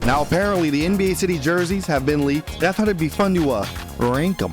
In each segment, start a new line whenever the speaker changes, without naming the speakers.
Now, apparently, the NBA City jerseys have been leaked, and I thought it'd be fun to rank them.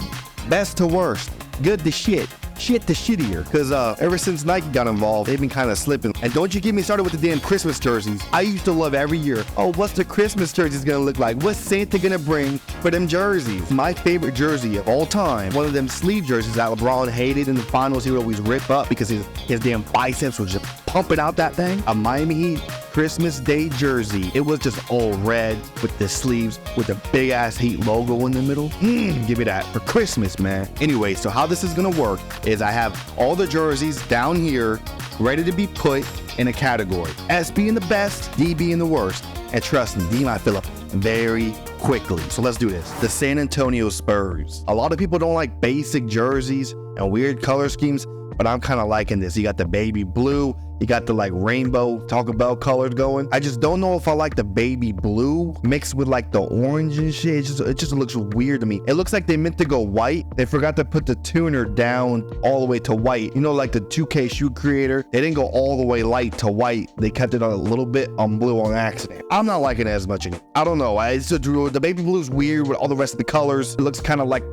Best to worst, good to shit to shittier, because ever since Nike got involved, they've been kind of slipping. And don't you get me started with the damn Christmas jerseys. I used to love every year, oh, what's the Christmas jerseys gonna look like? What's Santa gonna bring for them jerseys? My favorite jersey of all time, one of them sleeve jerseys that LeBron hated in the finals. He would always rip up because his damn biceps was just pumping out that thing. A Miami Heat Christmas Day jersey. It was just all red with the sleeves with a big ass Heat logo in the middle. Give me that for Christmas, man. Anyway, so how this is gonna work is I have all the jerseys down here ready to be put in a category. S being the best, D being the worst. And trust me, D might fill up very quickly. So let's do this. The San Antonio Spurs. A lot of people don't like basic jerseys and weird color schemes, but I'm kind of liking this. You got the baby blue, you got the like rainbow Taco Bell colors going. I just don't know if I like the baby blue mixed with like the orange and shit. It just looks weird to me. It looks like they meant to go white. They forgot to put the tuner down all the way to white. You know, like the 2K shoe creator, they didn't go all the way light to white. They kept it a little bit on blue on accident. I'm not liking it as much anymore. I don't know. The baby blue is weird with all the rest of the colors. It looks kind of like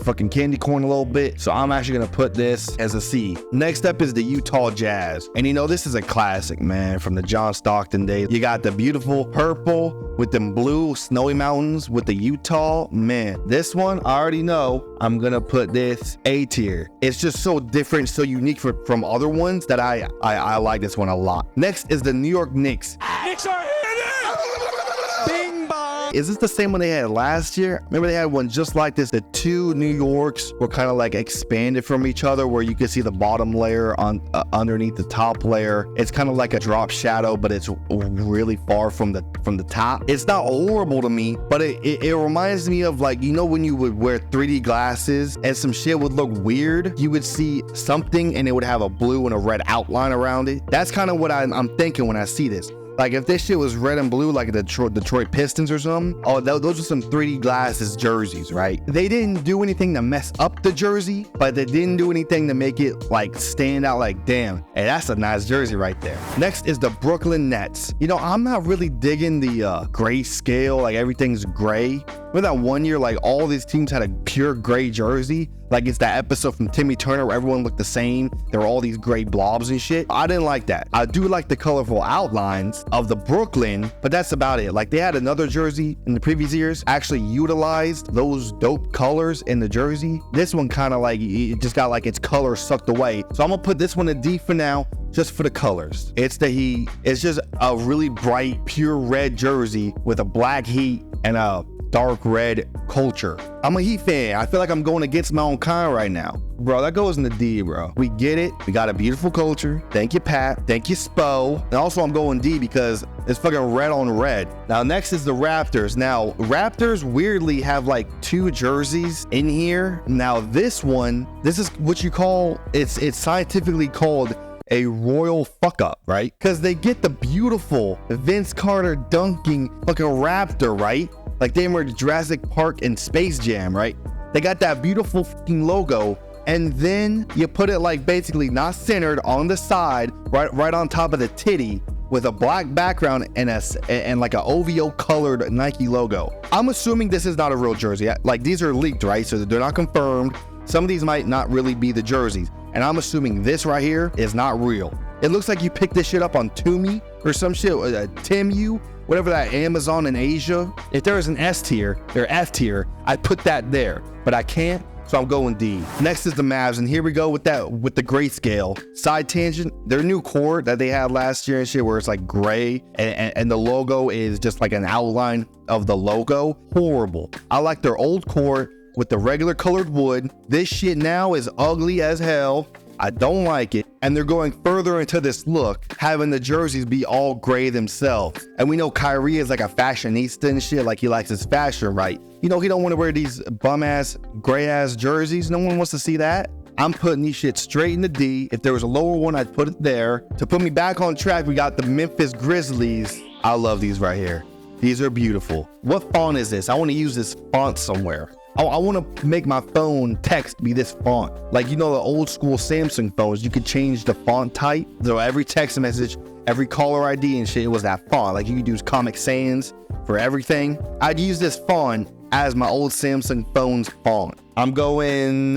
fucking candy corn a little bit. So I'm actually gonna put this as a C. Next up is the Utah Jazz. And you know, this is a classic, man, from the John Stockton days. You got the beautiful purple with them blue snowy mountains with the Utah. Man, this one, I already know I'm gonna put this A tier. It's just so different, so unique from other ones that I like this one a lot. Next is the New York Knicks.
Knicks are in it! Bing bong!
Is this the same one they had last year? Remember they had one just like this. The two New Yorks were kind of like expanded from each other where you could see the bottom layer on underneath the top layer. It's kind of like a drop shadow, but it's really far from the top. It's not horrible to me, but it reminds me of, like, you know, when you would wear 3D glasses and some shit would look weird. You would see something and it would have a blue and a red outline around it. That's kind of what I'm thinking when I see this. Like, if this shit was red and blue, like the Detroit Pistons or something, oh, those are some 3D glasses jerseys, right? They didn't do anything to mess up the jersey, but they didn't do anything to make it, like, stand out like, damn, hey, that's a nice jersey right there. Next is the Brooklyn Nets. You know, I'm not really digging the gray scale, like, everything's gray. Remember that one year, like, all these teams had a pure gray jersey? Like, it's that episode from Timmy Turner where everyone looked the same. There were all these gray blobs and shit. I didn't like that. I do like the colorful outlines of the Brooklyn, but that's about it. Like, they had another jersey in the previous years, actually utilized those dope colors in the jersey. This one kind of like, it just got like its color sucked away. So I'm gonna put this one a D for now, just for the colors. It's the Heat. It's just a really bright, pure red jersey with a black Heat and a dark red culture. I'm a Heat fan. I feel like I'm going against my own kind right now. Bro, that goes in the D, bro. We get it. We got a beautiful culture. Thank you, Pat. Thank you, Spo. And also, I'm going D because it's fucking red on red. Now, next is the Raptors. Now, Raptors weirdly have like two jerseys in here. Now, this one, this is what you call, it's scientifically called a royal fuck up, right? Because they get the beautiful Vince Carter dunking fucking Raptor, right? Like they were Jurassic Park and Space Jam, right? They got that beautiful fucking logo, and then you put it like basically not centered on the side, right on top of the titty, with a black background and like a OVO colored Nike logo. I'm assuming this is not a real jersey. Like, these are leaked, right? So they're not confirmed. Some of these might not really be the jerseys. And I'm assuming this right here is not real. It looks like you picked this shit up on Tumi or some shit, Timu, whatever that Amazon in Asia. If there is an S tier or F tier, I'd put that there, but I can't, so I'm going D. Next is the Mavs, and here we go with the grayscale. Side tangent, their new core that they had last year and shit, where it's like gray and the logo is just like an outline of the logo. Horrible. I like their old core with the regular colored wood. This shit now is ugly as hell. I don't like it. And they're going further into this look, having the jerseys be all gray themselves. And we know Kyrie is like a fashionista and shit, like he likes his fashion, right? You know, he don't want to wear these bum ass, gray ass jerseys. No one wants to see that. I'm putting these shit straight in the D. If there was a lower one, I'd put it there. To put me back on track, we got the Memphis Grizzlies. I love these right here. These are beautiful. What font is this? I want to use this font somewhere. I want to make my phone text be this font. Like, you know, the old school Samsung phones, you could change the font type. So every text message, every caller ID and shit, it was that font. Like, you could use Comic Sans for everything. I'd use this font as my old Samsung phone's font. I'm going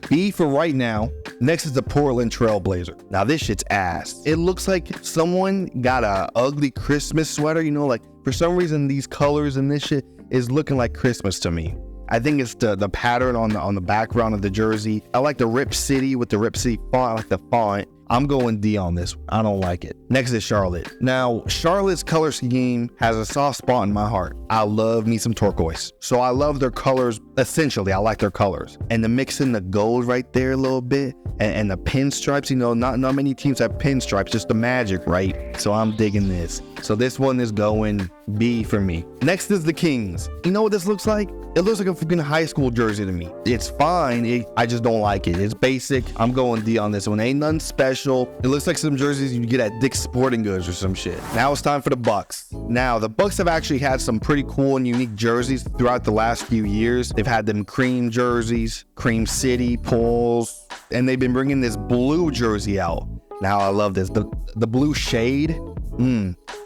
B for right now. Next is the Portland Trailblazer. Now this shit's ass. It looks like someone got a ugly Christmas sweater, you know, like for some reason these colors and this shit is looking like Christmas to me. I think it's the pattern on the background of the jersey. I like the Rip City with the Rip City font. I like the font. I'm going D on this one. I don't like it. Next is Charlotte. Now, Charlotte's color scheme has a soft spot in my heart. I love me some turquoise. So I love their colors. Essentially, I like their colors. And to mix in the gold right there a little bit and the pinstripes, you know, not many teams have pinstripes, just the magic, right? So I'm digging this. So this one is going B for me. Next is the Kings. You know what this looks like? It looks like a freaking high school jersey to me. It's fine. I just don't like it. It's basic. I'm going D on this one. Ain't nothing special. It looks like some jerseys you get at Dick's Sporting Goods or some shit. Now it's time for the Bucks. Now, the Bucks have actually had some pretty cool and unique jerseys throughout the last few years. They've had them cream jerseys, cream city, pulls, and they've been bringing this blue jersey out. Now I love this. The blue shade,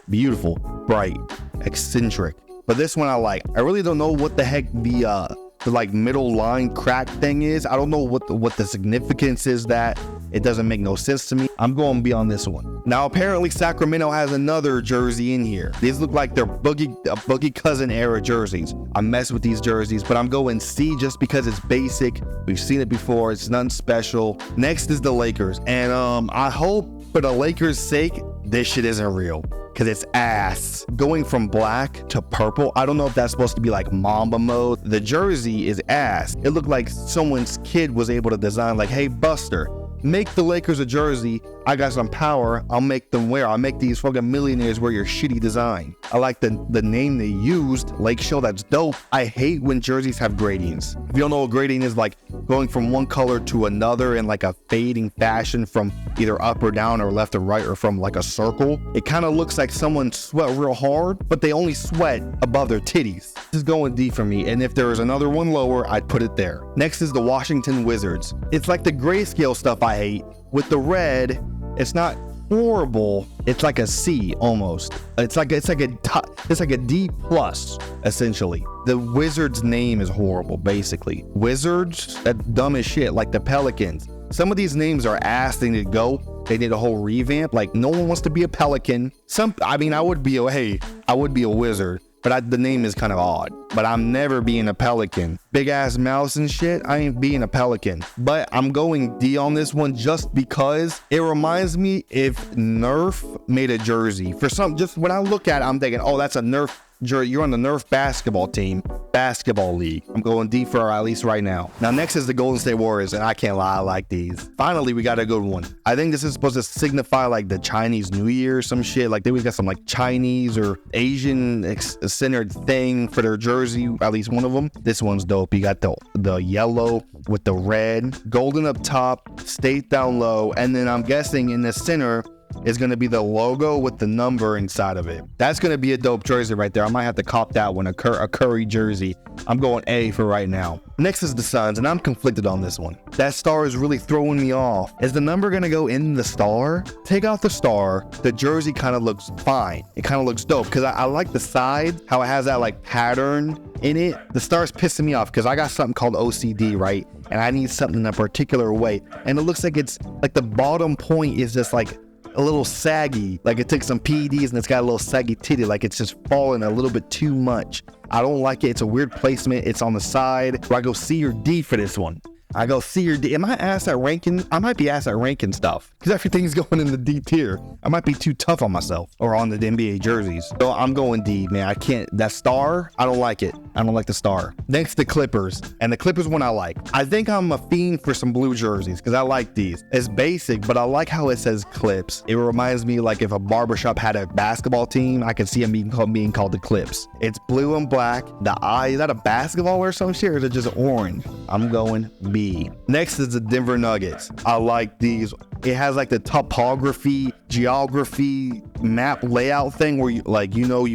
beautiful, bright, eccentric. But this one I like. I really don't know what the heck the like middle line crack thing is. I don't know what the significance is that. It doesn't make no sense to me. I'm going to be on this one. Now, apparently Sacramento has another jersey in here. These look like they're Boogie Cousin era jerseys. I mess with these jerseys, but I'm going C just because it's basic. We've seen it before. It's nothing special. Next is the Lakers. And I hope for the Lakers' sake, this shit isn't real. Because it's ass. Going from black to purple, I don't know if that's supposed to be like Mamba mode. The jersey is ass. It looked like someone's kid was able to design like, hey, Buster, make the Lakers a jersey. I got some power. I'll make them wear. I'll make these fucking millionaires wear your shitty design. I like the name they used, Lake Show. That's dope. I hate when jerseys have gradings. If you don't know what grading is, like going from one color to another in like a fading fashion from either up or down or left or right or from like a circle. It kind of looks like someone sweat real hard, but they only sweat above their titties. This is going D for me. And if there was another one lower, I'd put it there. Next is the Washington Wizards. It's like the grayscale stuff I hate. With the red, it's not horrible. It's like a C almost. It's like a D plus essentially. The Wizards name is horrible basically. Wizards, that's dumb as shit. Like the Pelicans. Some of these names are ass. They need to go. They need a whole revamp. Like no one wants to be a Pelican. I would be a wizard. But the name is kind of odd. But I'm never being a Pelican. Big ass mouse and shit. I ain't being a Pelican. But I'm going D on this one just because it reminds me if Nerf made a jersey. Just when I look at it, I'm thinking, oh, that's a Nerf jersey. You're on the Nerf basketball team. Basketball league. I'm going D for at least right now. Now next is the Golden State Warriors, and I can't lie, I like these. Finally, we got a good one. I think this is supposed to signify like the Chinese New Year or some shit. Like they always got some like Chinese or Asian centered thing for their jersey, at least one of them. This one's dope. You got the yellow with the red, golden up top, state down low, and then I'm guessing in the center is going to be the logo with the number inside of it. That's going to be a dope jersey right there. I might have to cop that one, a Curry jersey. I'm going A for right now. Next is the Suns, and I'm conflicted on this one. That star is really throwing me off. Is the number going to go in the star? Take out the star. The jersey kind of looks fine. It kind of looks dope because I like the side, how it has that like pattern in it. The star's pissing me off because I got something called OCD, right? And I need something in a particular way. And it looks like it's like the bottom point is just like a little saggy, like it took some PEDs and it's got a little saggy titty, like it's just falling a little bit too much. I don't like it. It's a weird placement. It's on the side. Do I go C or D for this one? I go C or D. Am I ass at ranking? I might be ass at ranking stuff because everything's going in the D tier. I might be too tough on myself or on the NBA jerseys. So I'm going D, man. I can't. That star, I don't like it. I don't like the star. Next, the Clippers. And the Clippers one I like. I think I'm a fiend for some blue jerseys because I like these. It's basic, but I like how it says Clips. It reminds me like if a barbershop had a basketball team, I could see them being called the Clips. It's blue and black. The eye, is that a basketball or some shit? Or is it just orange? I'm going B. Next is the Denver Nuggets. I like these. It has like the topography, geography, map layout thing where you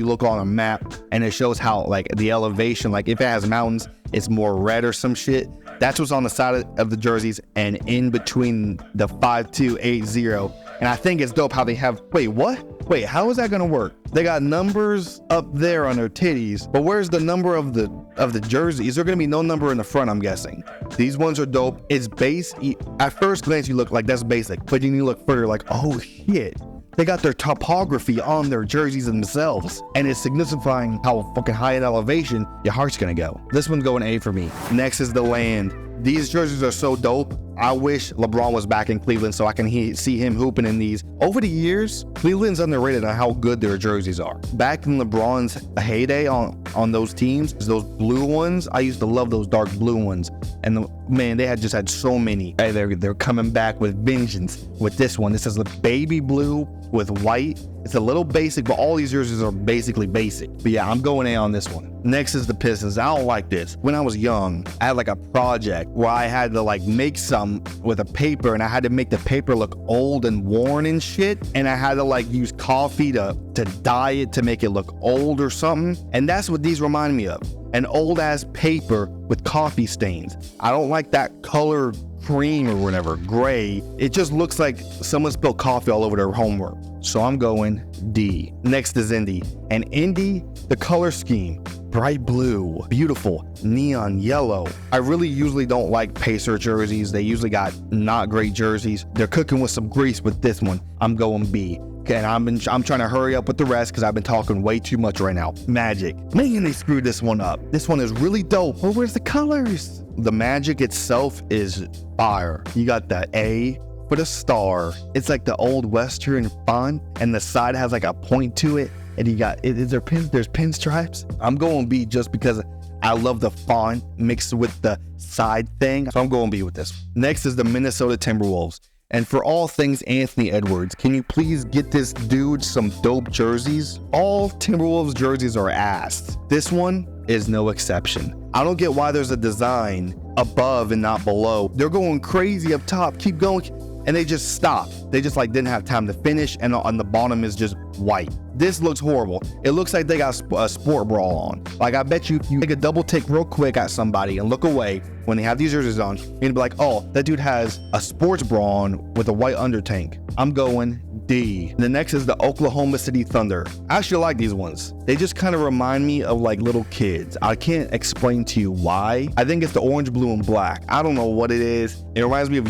look on a map and it shows how like the elevation, like if it has mountains, it's more red or some shit. That's what's on the side of the jerseys and in between the 5280. And I think it's dope how they have, wait, what? Wait, how is that gonna work? They got numbers up there on their titties, but where's the number of the jersey? Is there gonna be no number in the front, I'm guessing? These ones are dope. It's base. At first glance, you look like that's basic, but then you look further like, oh shit. They got their topography on their jerseys themselves, and it's signifying how fucking high in elevation your heart's gonna go. This one's going A for me. Next is the land. These jerseys are so dope. I wish LeBron was back in Cleveland so I can see him hooping in these. Over the years, Cleveland's underrated on how good their jerseys are. Back in LeBron's heyday on those teams, those blue ones, I used to love those dark blue ones. And man, they just had so many. Hey, they're coming back with vengeance with this one. This is a baby blue with white. It's a little basic, but all these jerseys are basically basic. But yeah, I'm going A on this one. Next is the Pistons. I don't like this. When I was young, I had like a project where I had to like make some with a paper, and I had to make the paper look old and worn and shit. And I had to like use coffee to dye it to make it look old or something. And that's what these remind me of. An old ass paper with coffee stains. I don't like that color cream or whatever, gray. It just looks like someone spilled coffee all over their homework. So I'm going D. Next is Indy. And Indy, the color scheme, bright blue, beautiful, neon yellow. I really usually don't like Pacer jerseys. They usually got not great jerseys. They're cooking with some grease with this one. I'm going B. Okay, and I'm trying to hurry up with the rest because I've been talking way too much right now. Magic. Man, they screwed this one up. This one is really dope. But where's the colors? The Magic itself is fire. You got the A for the star. It's like the old Western font, and the side has like a point to it. And you got, there's pinstripes. I'm going B just because I love the font mixed with the side thing. So I'm going B with this. Next is the Minnesota Timberwolves. And for all things Anthony Edwards, can you please get this dude some dope jerseys? All Timberwolves jerseys are ass. This one is no exception. I don't get why there's a design above and not below. They're going crazy up top, keep going, and they just stop. They just like didn't have time to finish, and on the bottom is just white. This looks horrible. It looks like they got a sport bra on. Like I bet you take a double take real quick at somebody and look away when they have these jerseys on, you're gonna be like, oh, that dude has a sports bra on with a white undertank. I'm going D. The next is the Oklahoma City Thunder. I actually like these ones. They just kind of remind me of like little kids. I can't explain to you why. I think it's the orange, blue, and black. I don't know what it is. It reminds me of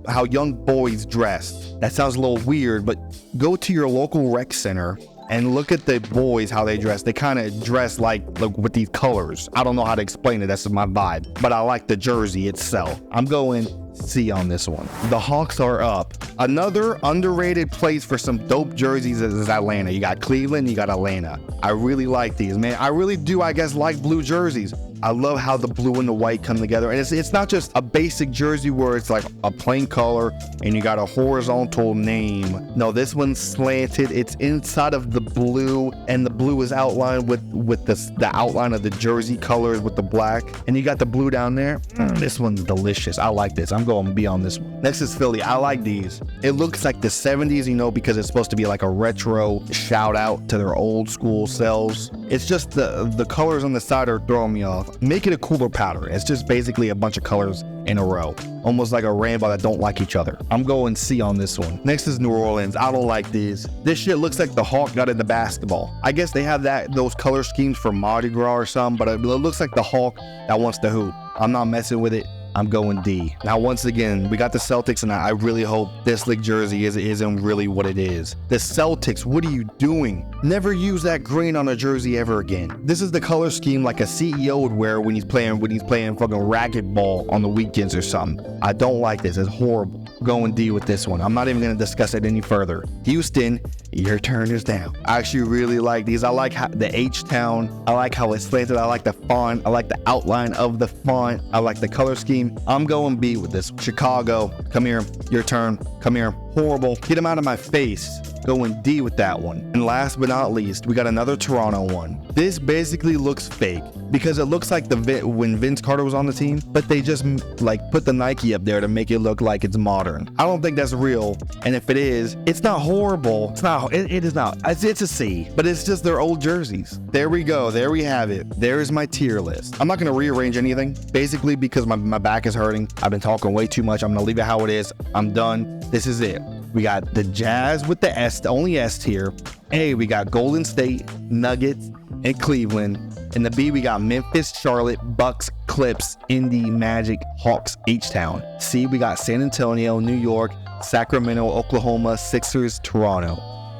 how young boys dress. That sounds a little weird, but go to your local rec center and look at the boys, how they dress. They kind of dress like with these colors. I don't know how to explain it. That's my vibe. But I like the jersey itself. I'm going C on this one. The Hawks are up. Another underrated place for some dope jerseys is Atlanta. You got Cleveland, you got Atlanta. I really like these, man. I really do, I guess, like blue jerseys. I love how the blue and the white come together. And it's not just a basic jersey where it's like a plain color and you got a horizontal name. No, this one's slanted. It's inside of the blue, and the blue is outlined with the outline of the jersey colors with the black. And you got the blue down there. This one's delicious. I like this. I'm going B on this one. Next is Philly. I like these. It looks like the 70s, you know, because it's supposed to be like a retro shout out to their old school selves. It's just the colors on the side are throwing me off. Make it a cooler pattern. It's just basically a bunch of colors in a row, almost like a rainbow that don't like each other. I'm going C on this one. Next is New Orleans. I don't like these. This shit looks like the Hawk got into basketball. I guess they have those color schemes for Mardi Gras or something, but it looks like the Hawk that wants to hoop. I'm not messing with it. I'm going D. Now, once again, we got the Celtics, and I really hope this league jersey isn't really what it is. The Celtics, what are you doing? Never use that green on a jersey ever again. This is the color scheme like a CEO would wear when he's playing fucking racquetball on the weekends or something. I don't like this. It's horrible. Going D with this one. I'm not even going to discuss it any further. Houston, your turn is down. I actually really like these. I like the H-Town. I like how it's slanted. I like the font. I like the outline of the font. I like the color scheme. I'm going B with this. Chicago, come here. Your turn. Come here. Horrible. Get him out of my face. Going D with that one. And last but not least, we got another Toronto one. This basically looks fake because it looks like when Vince Carter was on the team, but they just like put the Nike up there to make it look like it's modern. I don't think that's real. And if it is, it's not horrible. It's not. It is not. It's a C, but it's just their old jerseys. There we go. There we have it. There is my tier list. I'm not going to rearrange anything, basically because my back is hurting. I've been talking way too much. I'm going to leave it how it is. I'm done. This is it. We got the Jazz with the S, the only S tier. A, we got Golden State, Nuggets, and Cleveland. In the B, we got Memphis, Charlotte, Bucks, Clips, Indy, Magic, Hawks, H-Town. C, we got San Antonio, New York, Sacramento, Oklahoma, Sixers, Toronto.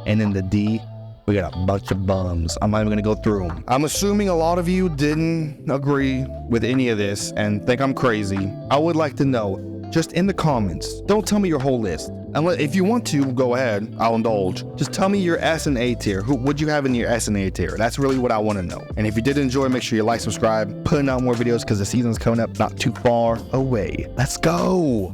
And in the D, we got a bunch of bums. I'm not even gonna go through them. I'm assuming a lot of you didn't agree with any of this and think I'm crazy. I would like to know, just in the comments, don't tell me your whole list. If you want to, go ahead, I'll indulge. Just tell me your S and A tier. Who would you have in your S and A tier? That's really what I want to know. And if you did enjoy, make sure you like, subscribe, putting out more videos because the season's coming up not too far away. Let's go.